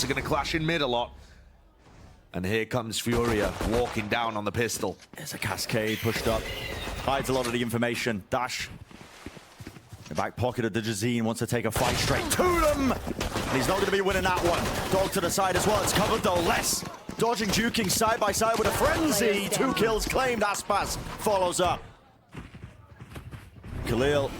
are going to clash in mid a lot. And here comes FURIA walking down on the pistol. There's a cascade pushed up. Hides a lot of the information. Dash. The back pocket of dgzin wants to take a fight straight to them. And he's not going to be winning that one. Dog to the side as well. It's covered though. Less. Dodging, juking side by side with a frenzy. 2 kills claimed. ASPAS follows up. Khalil.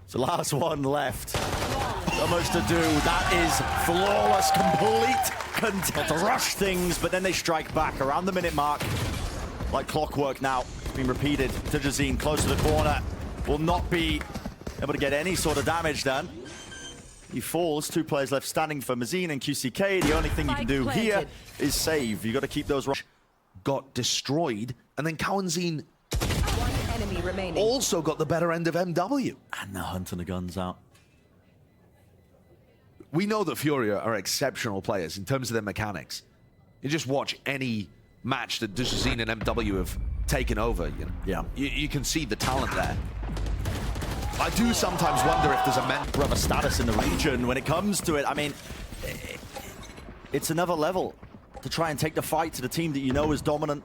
It's the last one left. Not much to do. That is flawless, complete content. To rush things, but then they strike back around the minute mark. Like clockwork now. It's been repeated. dgzin close to the corner. Will not be able to get any sort of damage done. He falls. 2 players left standing for Mazin and QCK. The only thing you can do here is save. You got to keep those. Got destroyed, and then cauanzin enemy remaining. Also got the better end of MW. And the hunt and the guns out. We know that FURIA are exceptional players in terms of their mechanics. You just watch any match that dgzin and MW have taken over. You know? Yeah. You can see the talent there. I do sometimes wonder if there's a member of a status in the region when it comes to it. I mean, it's another level to try and take the fight to the team that you know is dominant.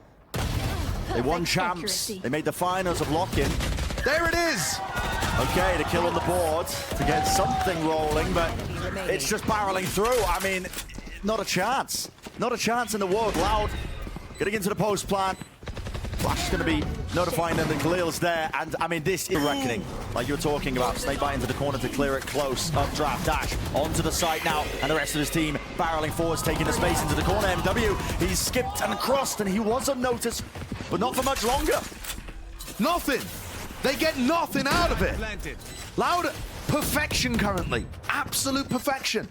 They won champs. They made the finals of lock-in. There it is! Okay, the kill on the board to get something rolling, but it's just barreling through. I mean, not a chance. Not a chance in the world. Loud getting into the post plant. Flash is going to be notifying them that Khalil's there, and I mean, this is reckoning, like you were talking about. Snake bite into the corner to clear it close. Updraft, dash, onto the site now, and the rest of his team barreling forwards, taking the space into the corner. MW, he's skipped and crossed, and he was unnoticed, but not for much longer. Nothing! They get nothing out of it! Loud, perfection currently. Absolute perfection.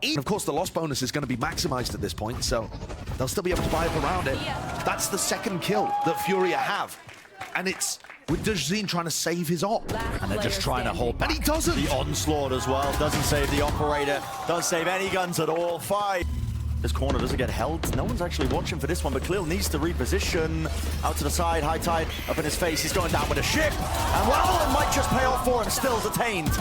And of course, the loss bonus is going to be maximized at this point, so they'll still be able to buy up around it. That's the second kill that FURIA have. And it's with dgzin trying to save his op. And they're just trying to hold back. And he doesn't. The onslaught as well. Doesn't save the operator. Doesn't save any guns at all. 5. This corner doesn't get held. No one's actually watching for this one, but Khalil needs to reposition. Out to the side, high tide up in his face. He's going down with a ship. And well, it might just pay off for him. Still detained.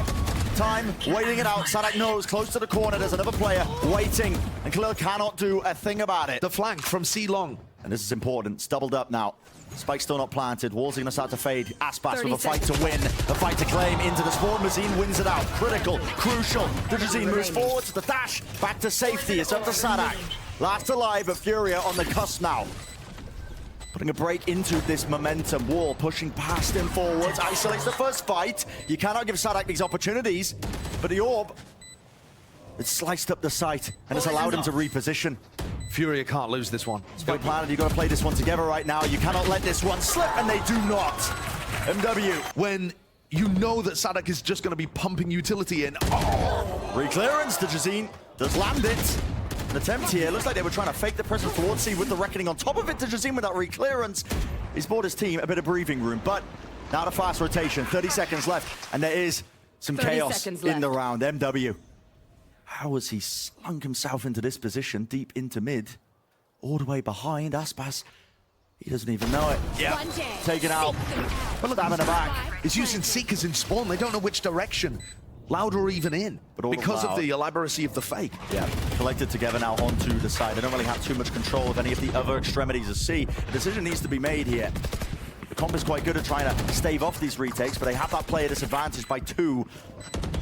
Time, waiting it out. saadhak knows, close to the corner. There's another player waiting, and Khalil cannot do a thing about it. The flank from C long. And this is important. It's doubled up now. Spike's still not planted. Walls are going to start to fade. ASPAS with a fight to win, a fight to claim into the spawn. Mazin wins it out. Critical, crucial. dgzin moves forward to the dash. Back to safety. It's up to saadhak. Last alive, but FURIA on the cusp now. Putting a break into this momentum. Wall pushing past him forwards. Isolates the first fight. You cannot give saadhak these opportunities. But the orb, it's sliced up the site and it's allowed him to reposition. FURIA can't lose this one. It's very planned. You've got to play this one together right now. You cannot let this one slip, and they do not. MW. When you know that saadhak is just going to be pumping utility in. Oh! Reclearance. dgzin does land it. An attempt here. Looks like they were trying to fake the presence towards C with the reckoning on top of it. dgzin with that reclearance. He's bought his team a bit of breathing room, but now the fast rotation. 30 seconds left, and there is some chaos in the round. MW. How has he slung himself into this position, deep into mid, all the way behind ASPAS? He doesn't even know it. Yeah, taken out. But look at him in the back. He's using Seekers in spawn. They don't know which direction. Loud or even in, but because of the elaboracy of the fake. Yeah, collected together now onto the side. They don't really have too much control of any of the other extremities of C. A decision needs to be made here. The comp is quite good at trying to stave off these retakes, but they have that player disadvantage by 2.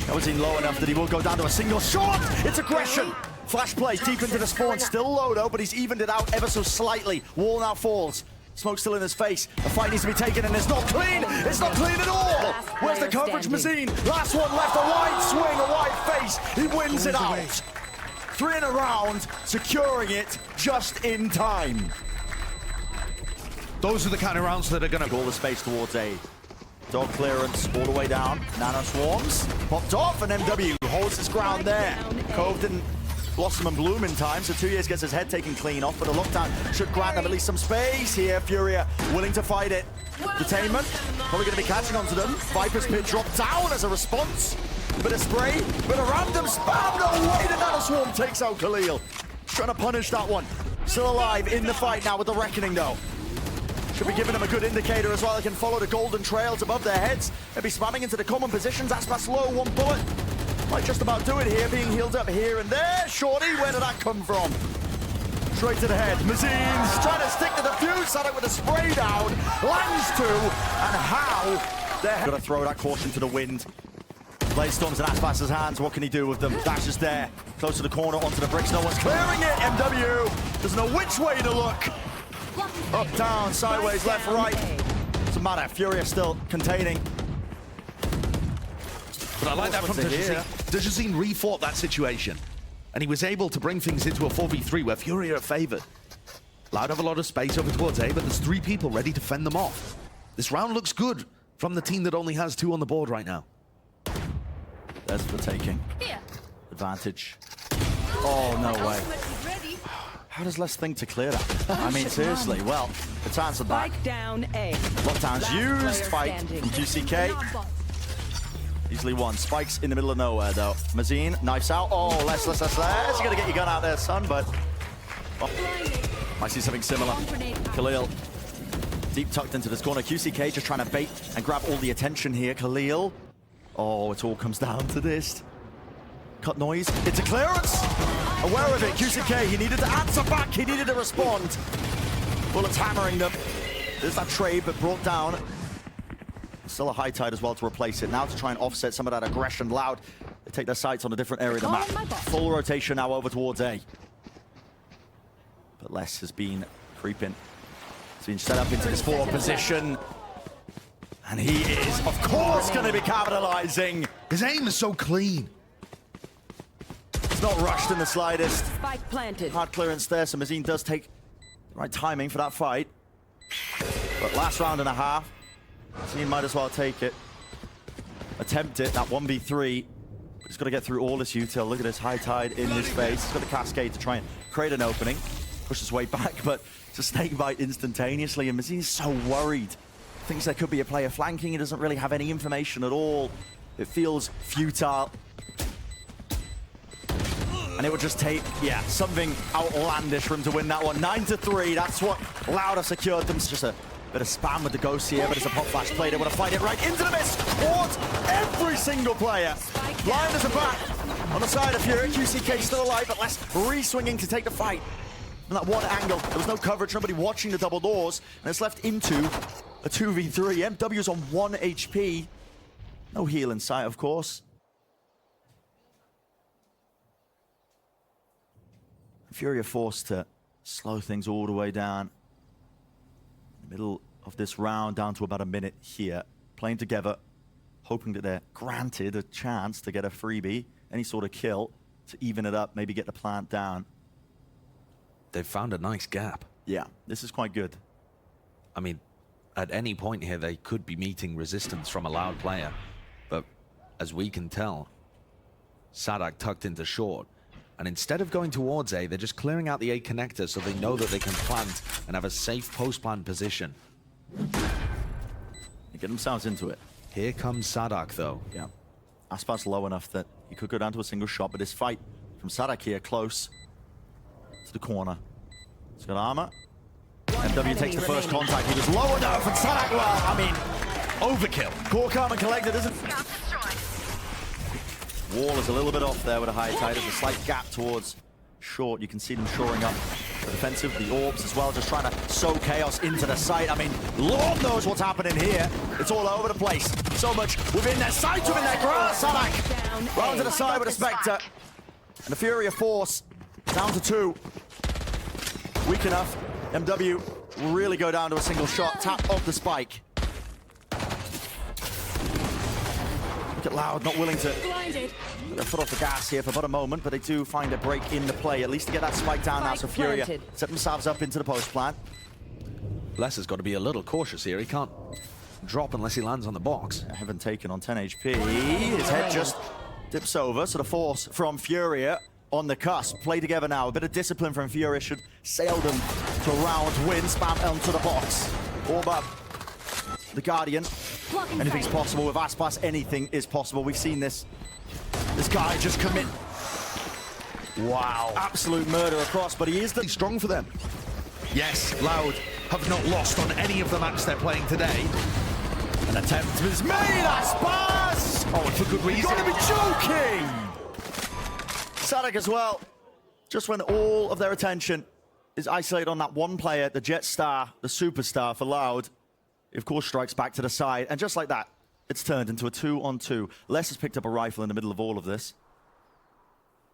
That was in low enough that he will go down to a single shot. It's aggression. Flash play deep into the spawn. Still low though, but he's evened it out ever so slightly. Wall now falls. Smoke still in his face. The fight needs to be taken, and it's not clean. It's not clean at all. Where's the coverage, Mazin? Last one left. A wide swing, a wide face. He wins it out. 3 in a round, securing it just in time. Those are the kind of rounds that are going to go all the space towards A. Dog clearance all the way down. Nano swarms. Popped off, and MW holds his ground there. Cove didn't blossom and bloom in time, so tuyz gets his head taken clean off, but a lockdown should grant them at least some space here. FURIA willing to fight it. Detainment, probably going to be catching onto them. Viper's Pit dropped down as a response. Bit of spray, bit of random spam. No way, the Nano Swarm takes out Khalil. Trying to punish that one. Still alive in the fight now with the reckoning though. Should be giving them a good indicator as well. They can follow the golden trails above their heads. They'll be spamming into the common positions. ASPAS low, 1 bullet. Might just about do it here, being healed up here and there. Shorty, where did that come from? Straight to the head. Mazin's trying to stick to the fuse. saadhak with a spray down. Lands two. And how? They're going to throw that caution to the wind. Blade Storm's in ASPAS' hands. What can he do with them? Dash is there. Close to the corner, onto the bricks. No one's clearing it. MW doesn't know which way to look. Up, down, sideways, left, right. Doesn't matter. FURIA still containing. But I like that from dgzin. dgzin refought that situation. And he was able to bring things into a 4v3 where FURIA are favored. Loud have a lot of space over towards A, but there's 3 people ready to fend them off. This round looks good from the team that only has 2 on the board right now. There's the taking. Advantage. Oh, no way. How does Les think to clear that? I mean, seriously. Well, it's answered back. Down A. Lockdown's used. Fight from QCK. Easily won. Spike's in the middle of nowhere, though. Mazin, knifes out. Oh, Les. You're going to get your gun out there, son, but... Oh. Might see something similar. Khalil, deep tucked into this corner. QCK just trying to bait and grab all the attention here. Khalil. Oh, it all comes down to this. Cut noise. It's a clearance. Aware of it. QCK, he needed to answer back. He needed to respond. Bullets hammering them. There's that trade, but brought down. Still a high tide as well to replace it. Now to try and offset some of that aggression. Loud, they take their sights on a different area of the map. Full rotation now over towards A. But Les has been creeping. He's been set up into this forward position. And he is, of course, going to be capitalizing. His aim is so clean. It's not rushed in the slightest. Spike planted. Hard clearance there, so Mazin does take the right timing for that fight. But last round and a half. Mazin might as well take it. Attempt it, that 1v3. But he's got to get through all this util. Look at this high tide in his face. He's got a cascade to try and create an opening. Push his way back, but it's a snake bite instantaneously. And Mazin's so worried. Thinks there could be a player flanking. He doesn't really have any information at all. It feels futile. And it would just take, yeah, something outlandish for him to win that one. 9-3, that's what Loud have secured them. It's just a bit of spam with the ghost here, but it's a pop flash play. They want to fight it right into the mist towards every single player. Blinders are back on the side of FURIA. QCK still alive, but less re-swinging to take the fight. From that one angle, there was no coverage, nobody watching the double doors, and it's left into a 2v3. MW's on 1 HP. No heal in sight, of course. FURIA forced to slow things all the way down. In the middle of this round, down to about a minute here. Playing together, hoping that they're granted a chance to get a freebie, any sort of kill, to even it up, maybe get the plant down. They've found a nice gap. Yeah, this is quite good. I mean, at any point here, they could be meeting resistance from a Loud player. But as we can tell, saadhak tucked into short. And instead of going towards A, they're just clearing out the A connector so they know that they can plant and have a safe post-plant position. They get themselves into it. Here comes saadhak, though. Yeah. ASPAS low enough that he could go down to a single shot, but his fight from saadhak here close to the corner. He's got armor. MW takes the first contact. He was low enough, and saadhak, well, I mean, overkill. Core calm and collected, isn't Wall is a little bit off there with a high tide. There's a slight gap towards short. You can see them shoring up the defensive, the orbs as well, just trying to sow chaos into the site. I mean, Lord knows what's happening here. It's all over the place. So much within their sight, within their grasp. saadhak round to the side with a Spectre. And the FURIA force down to 2. Weak enough. MW will really go down to a single shot. Tap of the spike. Look at Loud, not willing to put their foot off the gas here for about a moment, but they do find a break in the play, at least to get that spike down now. So FURIA set themselves up into the post plant. Les has got to be a little cautious here. He can't drop unless he lands on the box. Heaven taken on 10 HP. His head just dips over, so the force from FURIA on the cusp. Play together now. A bit of discipline from FURIA should sail them to a round win. Spam onto the box. Orb up. The Guardian. Anything's possible with ASPAS. Anything is possible. We've seen this. This guy just commit. Wow. Absolute murder across, but he is the strong for them. Yes, Loud have not lost on any of the maps they're playing today. An attempt was made. ASPAS! Oh, and for good reason. You've got to be joking! saadhak as well. Just when all of their attention is isolated on that one player, the Jet Star, the superstar for Loud, he of course strikes back to the side. And just like that, it's turned into a 2-on-2. Les has picked up a rifle in the middle of all of this.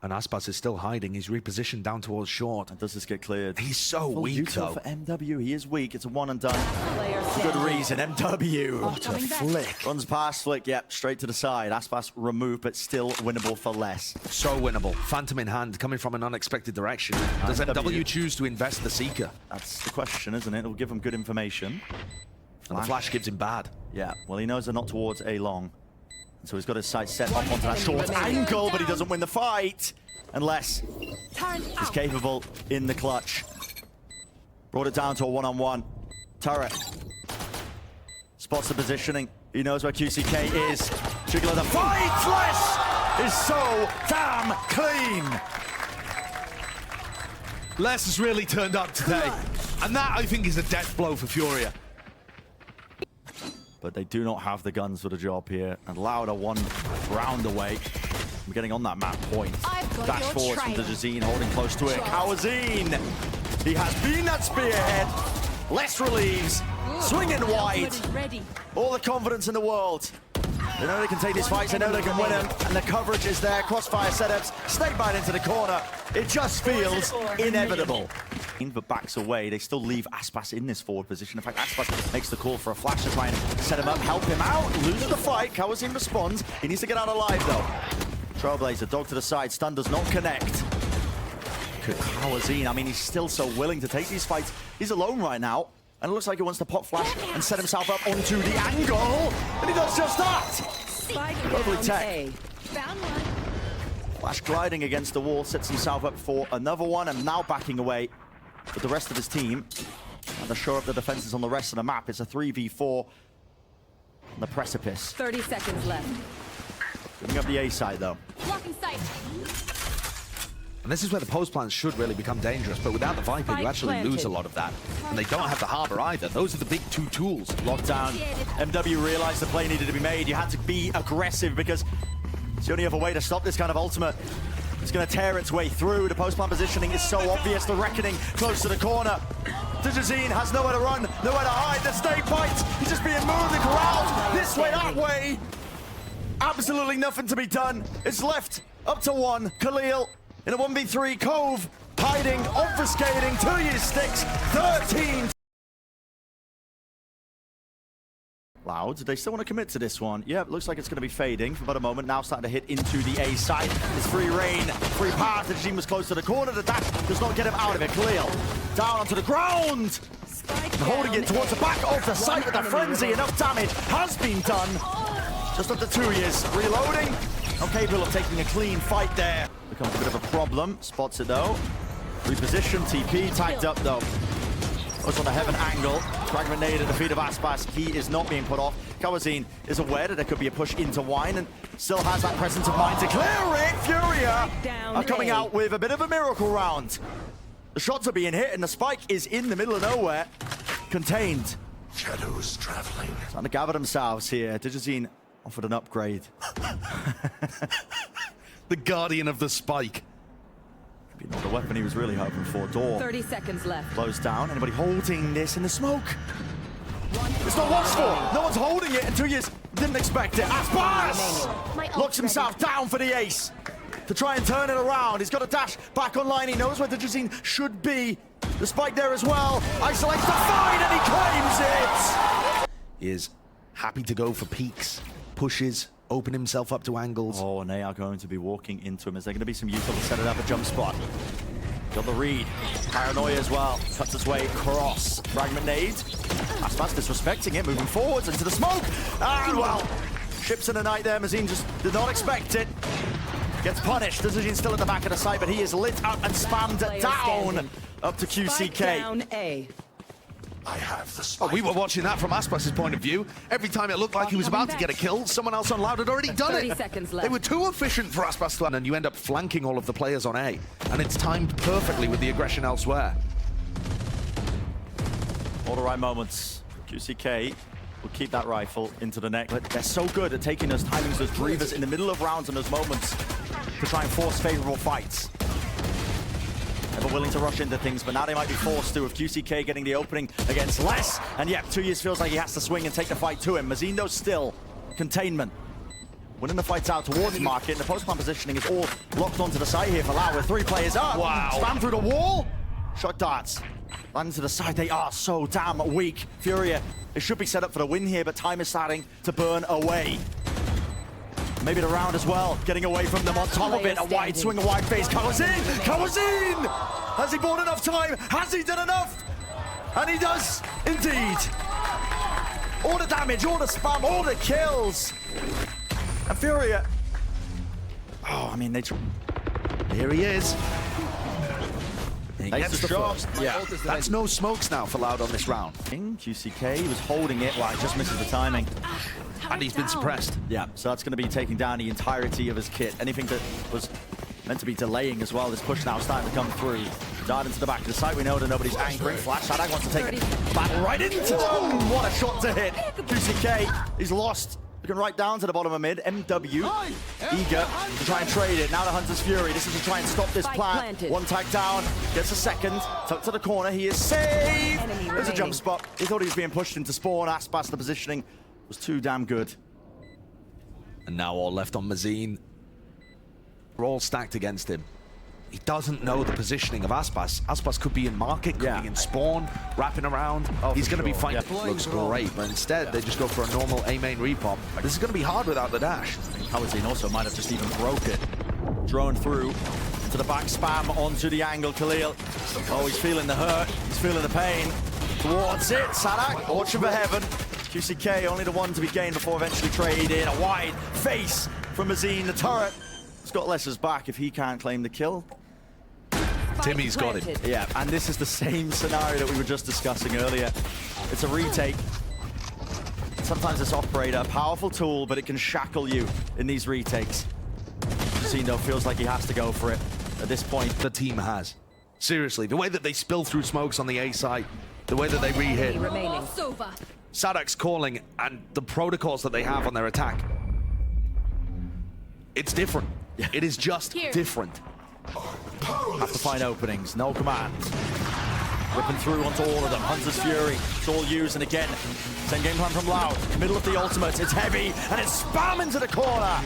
And ASPAS is still hiding. He's repositioned down towards short. And does this get cleared? He's so Full weak, util though. for MW. He is weak. It's a one and done. Player For good standing. reason. MW. What a flick. Runs past Flick. Yep, straight to the side. ASPAS removed, but still winnable for less. So winnable. Phantom in hand, coming from an unexpected direction. Does MW choose to invest the Seeker? That's the question, isn't it? It'll give him good information. And the flash gives him bad. Yeah, well, he knows they're not towards A long. So he's got his sights set up onto that enemy short remaining. angle, but he doesn't win the fight. Unless Turn he's out. capable in the clutch. Brought it down to a one-on-one. Turret. Spots the positioning. He knows where QCK is. Jiggler the fight! Les is so damn clean. Les has really turned up today. And that, I think, is a death blow for FURIA. But they do not have the guns for the job here. And Loud are one round away. We're getting on that map point. I've got Dash your forward from trail. dgzin, holding close to it. cauanzin. He has been that spearhead. Les relieves. Swinging wide. Ready. All the confidence in the world. They know they can take these fights. They know they can win them. And the coverage is there. Crossfire setups. Snake bite into the corner. It just feels inevitable. But backs away. They still leave ASPAS in this forward position. In fact, ASPAS makes the call for a flash to try and set him up, help him out. Loses the fight. cauanzin responds. He needs to get out alive, though. Trailblazer, dog to the side. Stun does not connect. cauanzin, I mean, he's still so willing to take these fights. He's alone right now. And it looks like he wants to pop flash and set himself up onto the angle. And he does just that. Spike Lovely down tech. A. Found one. Flash gliding against the wall, sets himself up for another one, and now backing away with the rest of his team. And to shore up the defenses on the rest of the map, it's a 3v4 on the precipice. 30 seconds left. Giving up the A side, though. Blocking sight. And this is where the post plans should really become dangerous. But without the Viper, Spike you actually lose planted. a lot of that. And they don't have the Harbor either. Those are the big two tools. Lockdown. MW realized the play needed to be made. You had to be aggressive because it's the only other way to stop this kind of ultimate. It's going to tear its way through. The post-plan positioning is so obvious. The reckoning close to the corner. dgzin has nowhere to run, nowhere to hide. The snake bites. He's just being moved and corralled this way, that way. Absolutely nothing to be done. It's left up to one. Khalil in a 1v3. Cove hiding, obfuscating. tuyz sticks. 13. Loud, they still want to commit to this one. Yeah, it looks like it's going to be fading for about a moment. Now starting to hit into the A side. It's free reign, free path. The dgzin was close to the corner. The dash does not get him out of it. Khalil down onto the ground. Spike And holding it down towards the A. back of the site with the One frenzy. enemy Enough damage has been done. Just up to tuyz. Reloading. Not capable of taking a clean fight there. Becomes a bit of a problem. Spots it though. Reposition. TP tagged up though. Goes on the heaven angle. Frag grenade at the feet of ASPAS. He is not being put off. cauanzin is aware that there could be a push into wine and still has that presence of mind to clear it. FURIA Down are coming A. out with a bit of a miracle round. The shots are being hit and the spike is in the middle of nowhere. Contained. Shadows traveling. Trying to gather themselves here. dgzin offered an upgrade. The guardian of the spike. You know, the weapon he was really hoping for. Door 30 seconds left. closed down. Anybody holding this in the smoke? It's not what's for. No one's holding it, and tuyz didn't expect it. ASPAS locks himself down for the ace to try and turn it around. He's got a dash back online. He knows where dgzin should be. The spike there as well. Isolates the fight, and he claims it. He is happy to go for peaks, pushes, open himself up to angles. Oh, and they are going to be walking into him. Is there going to be some use to set it up a jump spot? Got the read. Paranoia as well. Cuts his way across. Fragment nade. ASPAS disrespecting it, moving forwards into the smoke. And well, ships in the night there. Mazin just did not expect it. Gets punished. dgzin still at the back of the site, but he is lit up and spammed Player down. standing. Up to Spike QCK. down A. I have the Oh, spike. we were watching that from ASPAS' point of view. Every time it looked like he was about to get a kill, someone else on Loud had already done 30 it. seconds They left. were too efficient for ASPAS to win, and you end up flanking all of the players on A. And it's timed perfectly with the aggression elsewhere. All the right moments. QCK will keep that rifle into the neck, but they're so good at taking those timings, those breathers in the middle of rounds and those moments. to try and force favorable fights. Never willing to rush into things, but now they might be forced to, with QCK getting the opening against less. And yeah, tuyz feels like he has to swing and take the fight to him. Mazin, though, still containment. Winning the fights out towards market, and the post-plan positioning is all locked onto the side here for Lau with 3 players up. Wow. Spam through the wall. Shot darts. Landing to the side. They are so damn weak. FURIA, it should be set up for the win here, but time is starting to burn away. Maybe the round as well. Getting away from them on top of it. A wide swing, a wide face. cauanzin! cauanzin! Has he bought enough time? Has he done enough? And he does, indeed. All the damage, all the spam, all the kills. And FURIA. Oh, I mean, Here he is. He That's gets the the shot. first. Yeah. That's no smokes now for Loud on this round. QCK was holding it. Wow, he just misses the timing. And he's been suppressed. Yeah, so that's going to be taking down the entirety of his kit. Anything that was meant to be delaying as well. This push now starting to come through. Dart into the back of the site. We know that nobody's anchoring. Flash, saadhak wants to take it. Battle right into them. What a shot to hit. QCK, he's lost. Looking right down to the bottom of mid. MW, eager to try and trade it. Now the Hunter's Fury. This is to try and stop this plan. One tag down, gets a second. Tucked to the corner, he is safe. There's a jump spot. He thought he was being pushed into spawn. ASPAS, the positioning was too damn good. And now all left on Mazin. We're all stacked against him. He doesn't know the positioning of ASPAS. ASPAS could be in market, could be in spawn, wrapping around. He's going to be fighting. Yeah. Looks great, but instead they just go for a normal A main repop. This is going to be hard without the dash. Mazin also might have just even broke it. Drone through to the back, spam onto the angle. Khalil. Oh, he's feeling the hurt. He's feeling the pain. Towards it. saadhak, watching for heaven. QCK only the one to be gained before eventually trade in. A wide face from Mazin. The turret. Scott Lesser's back if he can't claim the kill. Timmy's got it. Yeah, and this is the same scenario that we were just discussing earlier. It's a retake. Sometimes this operator, a powerful tool, but it can shackle you in these retakes. Mazin, though, feels like he has to go for it at this point. The team has. Seriously, the way that they spill through smokes on the A side, the way that they re-hit. saadhak's calling and the protocols that they have on their attack. It's different. It is just different. Have to find openings, no command. Whipping through onto all of them. Hunter's Fury, it's all used, and again, same game plan from Loud. Middle of the ultimate, it's heavy, and it's spam into the corner.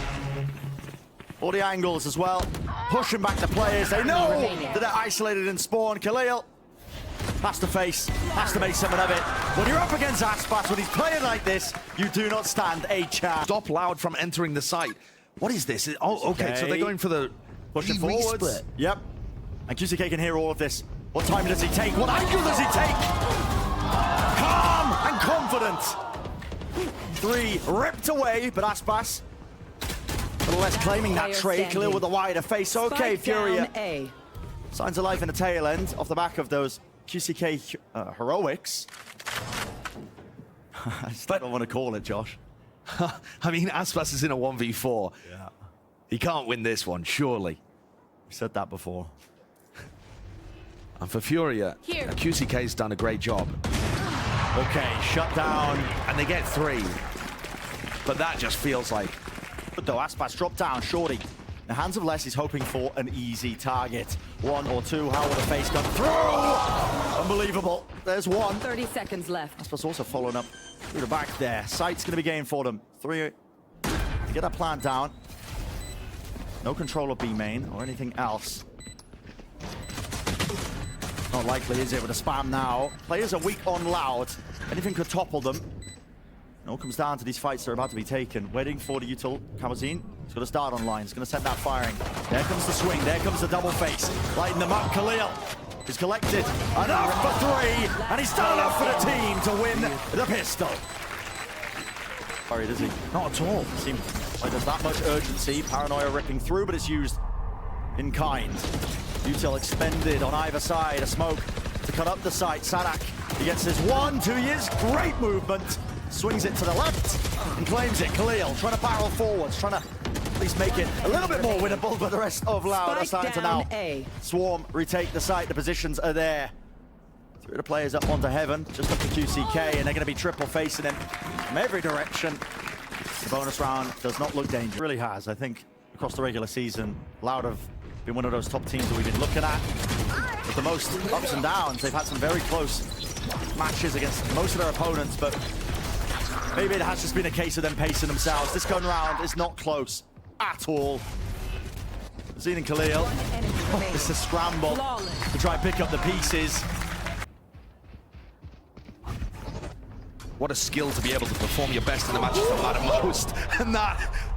All the angles as well, pushing back the players. They know that they're isolated in spawn. Khalil has to face, has to make something of it. When you're up against ASPAS, when he's playing like this, you do not stand a chance. Stop Loud from entering the site. What is this? Oh, okay, so they're going for the pushing forwards. Yep. And QCK can hear all of this. What time does he take? What angle does he take? Calm and confident. 3 ripped away, but ASPAS nonetheless claiming that trade. Khalil with a wider face. Okay, FURIA. Signs of life in the tail end off the back of those QCK heroics. I still don't want to call it, Josh. I mean, ASPAS is in a 1v4. Yeah. He can't win this one, surely. We said that before. And for FURIA, QCK's done a great job. Okay, shut down. And they get 3. But that just feels like... But though, ASPAS dropped down, shorty. In the hands of Les, he's hoping for an easy target. 1 or 2, how will the face come through? Unbelievable. There's 1. 30 seconds left. ASPAS also following up through the back there. Sight's going to be gained for them. 3 to get that plant down. No control of B main or anything else. Not likely, is it, with a spam now. Players are weak on Loud. Anything could topple them. It all comes down to these fights that are about to be taken. Waiting for the util. cauanzin. He's got to start online. He's going to send that firing. There comes the swing. There comes the double face. Lighting them up. Khalil is collected. Enough for 3. And he's done enough for the team to win the pistol. Sorry, does he? Not at all. Seems like there's that much urgency. Paranoia ripping through, but it's used in kind. Util expended on either side. A smoke to cut up the site. saadhak, he gets his 1, 2 years. Great movement. Swings it to the left and claims it. Khalil trying to barrel forwards, trying to at least make it a little bit more winnable, but the rest of Loud are starting to now swarm, retake the site. The positions are there. 3 of the players up onto heaven, just up to QCK, and they're going to be triple facing him from every direction. The bonus round does not look dangerous. It really has. I think across the regular season, Loud have been one of those top teams that we've been looking at. With the most ups and downs, they've had some very close matches against most of their opponents, but maybe it has just been a case of them pacing themselves. This gun round is not close at all. Mazin and Khalil, it's a scramble to try and pick up the pieces. What a skill to be able to perform your best in the matches that matter most. And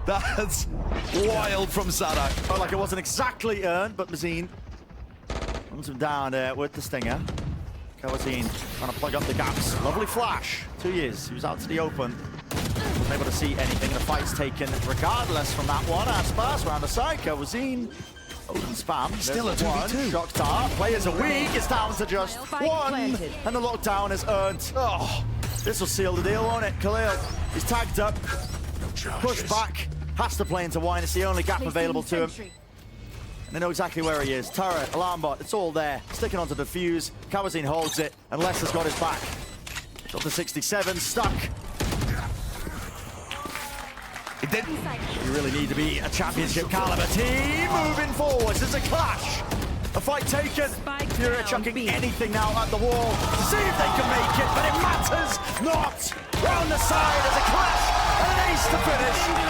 that's wild from saadhak. Felt like it wasn't exactly earned, but Mazin runs him down with the stinger. Cauanzin trying to plug up the gaps. Lovely flash. tuyz, he was out to the open. Wasn't able to see anything. The fight's taken regardless from that one. ASPAS around the side. Cauanzin. Open spam. Still a one. 2v2. Shock dart. Players are weak. It's down to just Spike one. planted. And the lockdown is earned. Oh, this will seal the deal, won't it? Khalil is tagged up. Pushed back. Has to play into wine. It's the only gap available to him. And they know exactly where he is. Turret, alarm bot, it's all there. Sticking onto the fuse. Cauanzin holds it, and Lester's got his back. Got the 67, stuck. It didn't. You really need to be a championship caliber team. Moving forwards, there's a clash. A fight taken. FURIA chucking anything now at the wall to see if they can make it, but it matters not. Round the side, there's a clash and an ace to finish.